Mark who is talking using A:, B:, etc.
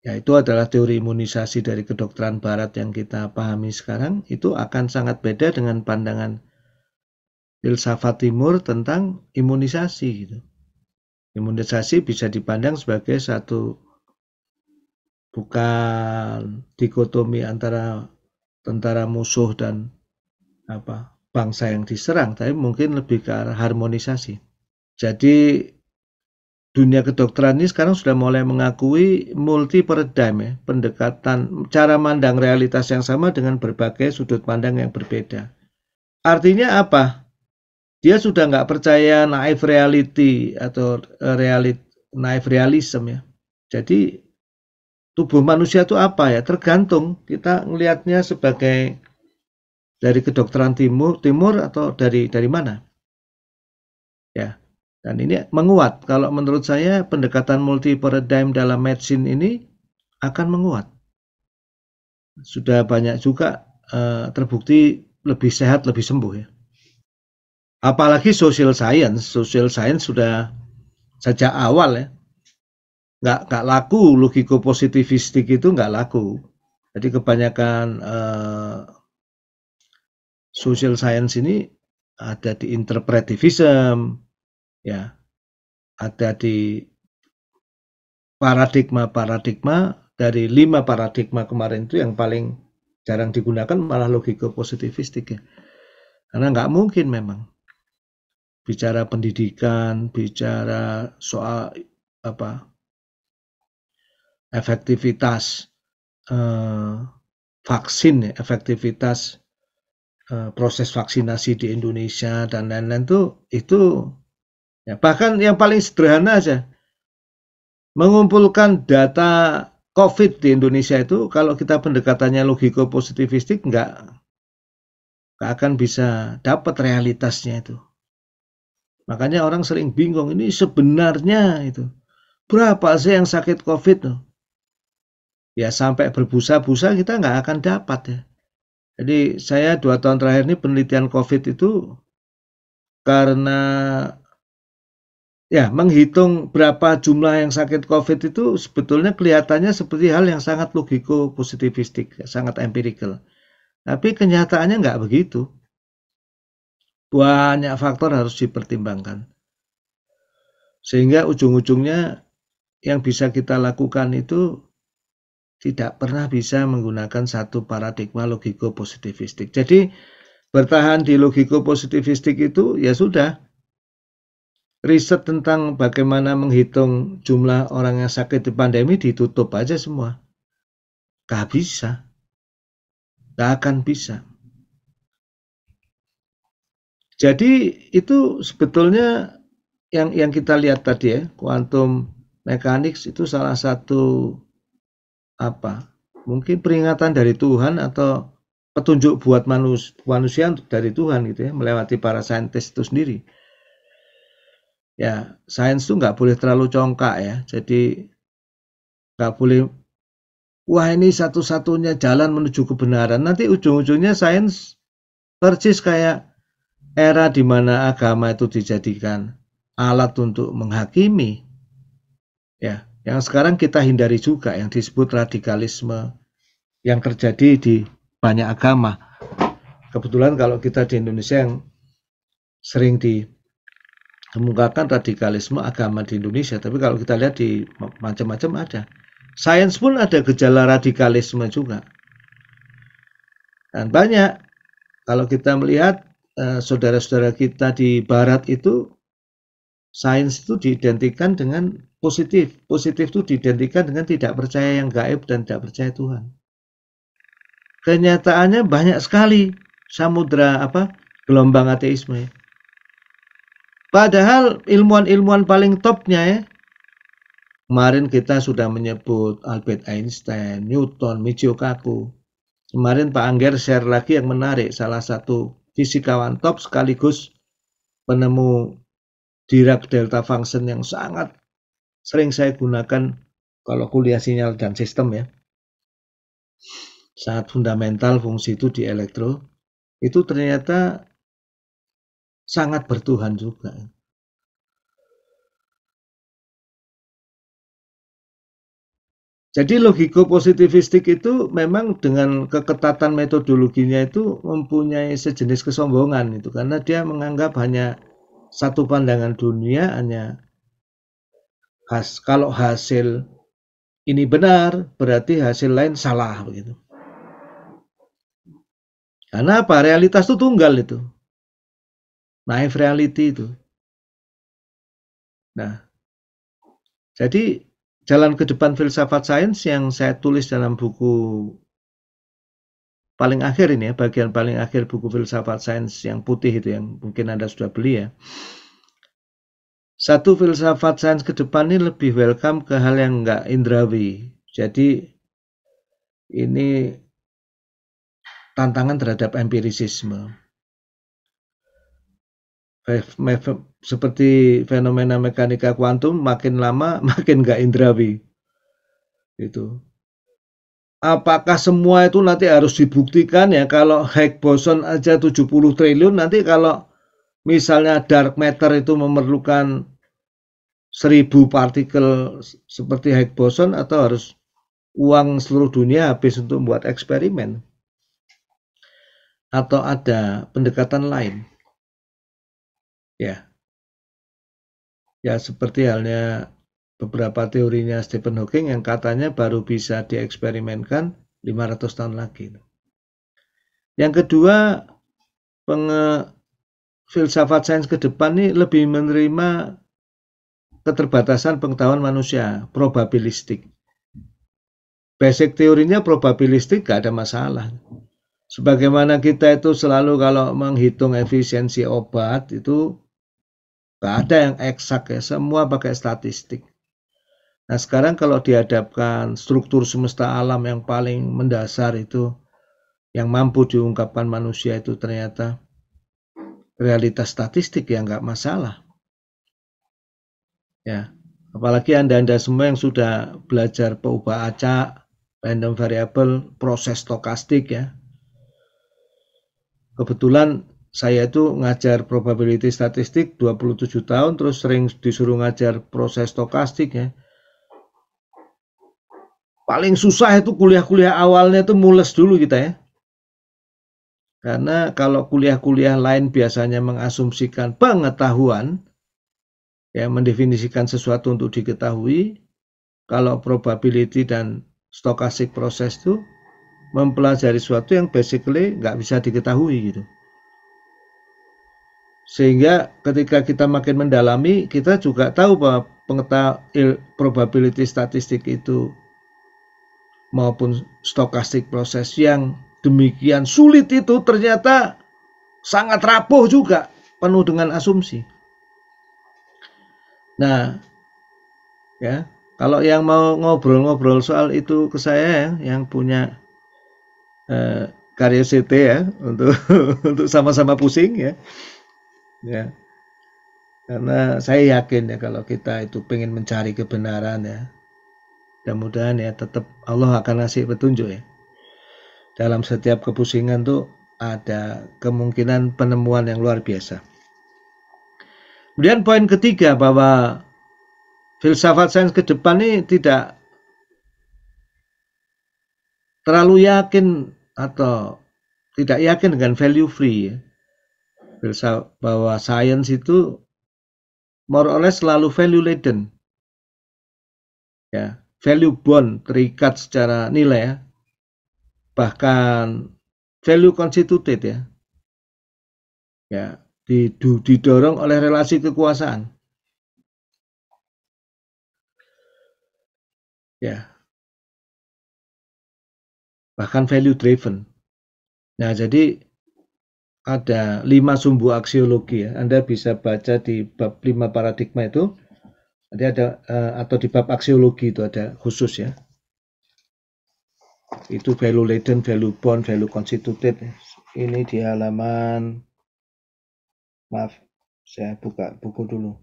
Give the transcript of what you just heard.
A: Ya, itu adalah teori imunisasi dari kedokteran barat yang kita pahami sekarang. Itu akan sangat beda dengan pandangan filsafat timur tentang imunisasi gitu. Imunisasi bisa dipandang sebagai satu bukan dikotomi antara tentara musuh dan bangsa yang diserang, tapi mungkin lebih ke arah harmonisasi. Jadi dunia kedokteran ini sekarang sudah mulai mengakui multi paradigm ya, pendekatan cara mandang realitas yang sama dengan berbagai sudut pandang yang berbeda. Artinya apa? Dia sudah nggak percaya naif reality atau naif realism ya. Jadi tubuh manusia itu apa ya? Tergantung kita ngelihatnya sebagai dari kedokteran timur atau dari mana? Ya. Dan ini menguat. Kalau menurut saya pendekatan multi paradigm dalam medicine ini akan menguat. Sudah banyak juga terbukti lebih sehat, lebih sembuh ya. Apalagi social science sudah sejak awal ya. Nggak laku logiko positivistik itu nggak laku. Jadi kebanyakan social science ini ada di interpretivism, ya, ada di paradigma dari 5 paradigma kemarin itu yang paling jarang digunakan malah logika positivistik ya. Karena nggak mungkin memang bicara pendidikan, bicara soal efektivitas vaksin ya, efektivitas proses vaksinasi di Indonesia dan lain-lain itu ya, bahkan yang paling sederhana aja mengumpulkan data COVID di Indonesia itu kalau kita pendekatannya logiko positivistik nggak akan bisa dapat realitasnya itu. Makanya orang sering bingung ini sebenarnya itu berapa sih yang sakit COVID tuh? Ya sampai berbusa-busa kita nggak akan dapat ya. Jadi saya 2 tahun terakhir ini penelitian COVID itu karena ya menghitung berapa jumlah yang sakit COVID itu sebetulnya kelihatannya seperti hal yang sangat logiko positivistik, sangat empirical. Tapi kenyataannya nggak begitu. Banyak faktor harus dipertimbangkan. Sehingga ujung-ujungnya yang bisa kita lakukan itu tidak pernah bisa menggunakan satu paradigma logiko positivistik. Jadi bertahan di logiko positivistik itu ya sudah. Riset tentang bagaimana menghitung jumlah orang yang sakit di pandemi ditutup aja semua. Gak bisa. Gak akan bisa. Jadi itu sebetulnya yang kita lihat tadi ya, quantum mechanics itu salah satu mungkin peringatan dari Tuhan atau petunjuk buat manusia dari Tuhan gitu ya, melewati para saintis itu sendiri. Ya, sains itu nggak boleh terlalu congkak ya, jadi nggak boleh, wah ini satu-satunya jalan menuju kebenaran. Nanti ujung-ujungnya sains persis kayak era di mana agama itu dijadikan alat untuk menghakimi. Ya, yang sekarang kita hindari juga yang disebut radikalisme yang terjadi di banyak agama. Kebetulan kalau kita di Indonesia yang sering dikemukakan radikalisme agama di Indonesia, tapi kalau kita lihat di macam-macam ada. Sains pun ada gejala radikalisme juga. Dan banyak kalau kita melihat saudara-saudara kita di barat itu sains itu diidentikan dengan positif. Positif itu diidentikan dengan tidak percaya yang gaib dan tidak percaya Tuhan. Kenyataannya banyak sekali samudra gelombang ateisme. Padahal ilmuwan-ilmuwan paling topnya ya, kemarin kita sudah menyebut Albert Einstein, Newton, Michio Kaku. Kemarin Pak Angger share lagi yang menarik, salah satu fisikawan top sekaligus penemu Dirac delta function yang sangat sering saya gunakan kalau kuliah sinyal dan sistem ya. Sangat fundamental fungsi itu di elektro. Itu ternyata sangat bertuhan juga. Jadi logiko-positivistik itu memang dengan keketatan metodologinya itu mempunyai sejenis kesombongan itu, karena dia menganggap hanya satu pandangan dunia, hanya kalau hasil ini benar berarti hasil lain salah begitu. Karena apa? Realitas itu tunggal itu. Naif reality itu. Nah, jadi jalan ke depan filsafat sains yang saya tulis dalam buku paling akhir ini ya, bagian paling akhir buku filsafat sains yang putih itu, yang mungkin Anda sudah beli ya. Satu, filsafat sains ke depan ini lebih welcome ke hal yang enggak indrawi. Jadi ini tantangan terhadap empirisisme. Seperti fenomena mekanika kuantum, makin lama makin enggak indrawi. Itu. Apakah semua itu nanti harus dibuktikan ya? Kalau Higgs boson aja 70 triliun, nanti kalau misalnya dark matter itu memerlukan 1000 partikel seperti Higgs boson, atau harus uang seluruh dunia habis untuk membuat eksperimen, atau ada pendekatan lain ya. Ya seperti halnya beberapa teorinya Stephen Hawking yang katanya baru bisa dieksperimenkan 500 tahun lagi. Yang kedua, filsafat sains ke depan ini lebih menerima keterbatasan pengetahuan manusia, probabilistik. Basic teorinya probabilistik, gak ada masalah. Sebagaimana kita itu selalu kalau menghitung efisiensi obat itu gak ada yang eksak ya, semua pakai statistik. Nah sekarang kalau dihadapkan struktur semesta alam yang paling mendasar itu, yang mampu diungkapkan manusia itu ternyata realitas statistik, ya nggak masalah. Ya, apalagi Anda semua yang sudah belajar peubah acak, random variable, proses stokastik ya. Kebetulan saya itu ngajar probability statistik 27 tahun, terus sering disuruh ngajar proses stokastik ya. Paling susah itu kuliah-kuliah awalnya itu mules dulu kita ya. Karena kalau kuliah-kuliah lain biasanya mengasumsikan pengetahuan, ya mendefinisikan sesuatu untuk diketahui. Kalau probability dan stochastic proses itu mempelajari sesuatu yang basically nggak bisa diketahui gitu. Sehingga ketika kita makin mendalami, kita juga tahu bahwa probability statistik itu maupun stochastic proses yang demikian sulit itu ternyata sangat rapuh juga, penuh dengan asumsi. Nah, ya, kalau yang mau ngobrol-ngobrol soal itu ke saya ya, yang punya karya CT ya, untuk untuk sama-sama pusing ya. Ya. Karena saya yakin ya kalau kita itu pengen mencari kebenaran ya, mudah-mudahan ya tetap Allah akan ngasih petunjuk ya. Dalam setiap kepusingan tuh ada kemungkinan penemuan yang luar biasa. Kemudian poin ketiga, bahwa filsafat sains ke depan ini tidak terlalu yakin atau tidak yakin dengan value free ya. Bahwa sains itu more or less selalu value laden. Ya, value bond, terikat secara nilai ya. Bahkan value constituted ya. Ya, didorong oleh relasi kekuasaan. Ya. Bahkan value driven. Nah, jadi ada 5 sumbu aksiologi ya. Anda bisa baca di bab 5 paradigma itu. Nanti ada atau di bab aksiologi itu ada khusus ya. Itu value laden, value bond, value constituted. Ini di halaman, maaf, saya buka buku dulu.